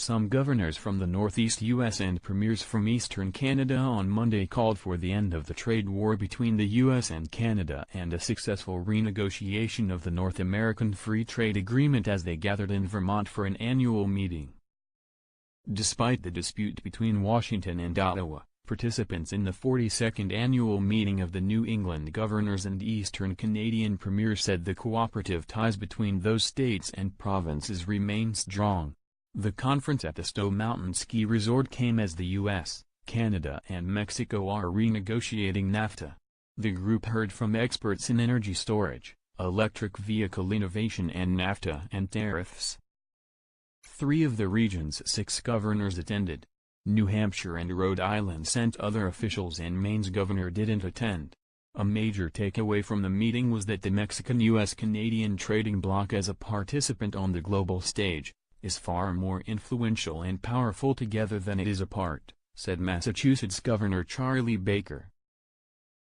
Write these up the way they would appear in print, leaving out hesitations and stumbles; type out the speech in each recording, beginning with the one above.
Some governors from the Northeast U.S. and premiers from Eastern Canada on Monday called for the end of the trade war between the U.S. and Canada and a successful renegotiation of the North American Free Trade Agreement as they gathered in Vermont for an annual meeting. Despite the dispute between Washington and Ottawa, participants in the 42nd annual meeting of the New England governors and Eastern Canadian premiers said the cooperative ties between those states and provinces remain strong. The conference at the Stowe Mountain Ski Resort came as the U.S., Canada and Mexico are renegotiating NAFTA. The group heard from experts in energy storage, electric vehicle innovation and NAFTA and tariffs. 3 of the region's 6 governors attended. New Hampshire and Rhode Island sent other officials and Maine's governor didn't attend. A major takeaway from the meeting was that the Mexican-U.S. Canadian trading bloc as a participant on the global stage is far more influential and powerful together than it is apart, said Massachusetts Governor Charlie Baker.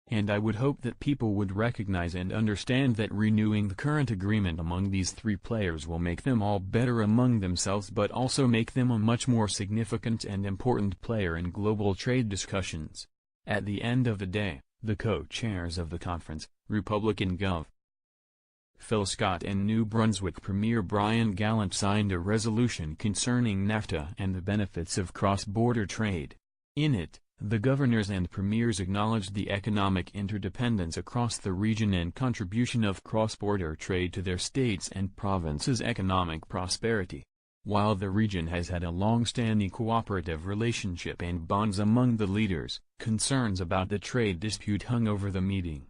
And I would hope that people would recognize and understand that renewing the current agreement among these 3 players will make them all better among themselves but also make them a much more significant and important player in global trade discussions. At the end of the day, the co-chairs of the conference, Republican Gov. Phil Scott and New Brunswick Premier Brian Gallant signed a resolution concerning NAFTA and the benefits of cross-border trade. In it, the governors and premiers acknowledged the economic interdependence across the region and contribution of cross-border trade to their states' and provinces' economic prosperity. While the region has had a long-standing cooperative relationship and bonds among the leaders, concerns about the trade dispute hung over the meeting.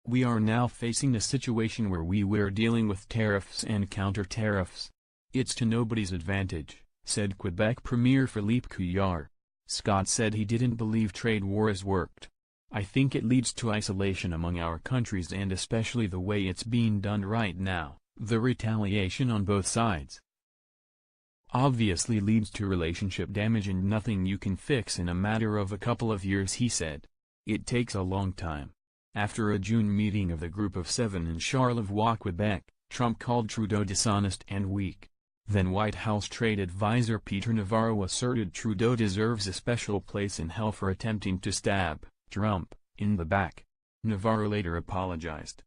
We are now facing a situation where we were dealing with tariffs and counter-tariffs. It's to nobody's advantage, said Quebec Premier Philippe Couillard. Scott said he didn't believe trade wars worked. I think it leads to isolation among our countries and especially the way it's being done right now, the retaliation on both sides. Obviously leads to relationship damage and nothing you can fix in a matter of a couple of years, he said. It takes a long time. After a June meeting of the Group of 7 in Charlevoix, Quebec, Trump called Trudeau dishonest and weak. Then White House trade advisor Peter Navarro asserted Trudeau deserves a special place in hell for attempting to stab Trump in the back. Navarro later apologized.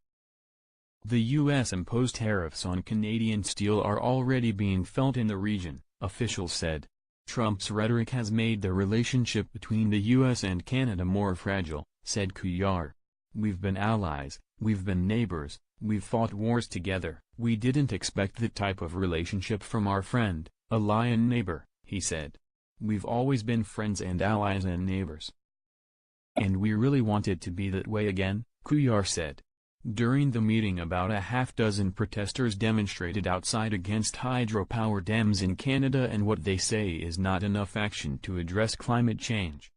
The U.S. imposed tariffs on Canadian steel are already being felt in the region, officials said. Trump's rhetoric has made the relationship between the U.S. and Canada more fragile, said Couillard. We've been allies, we've been neighbors, we've fought wars together. We didn't expect that type of relationship from our friend, ally and neighbor, he said. We've always been friends and allies and neighbors. And we really want it to be that way again, Couillard said. During the meeting about a half-dozen protesters demonstrated outside against hydropower dams in Canada and what they say is not enough action to address climate change.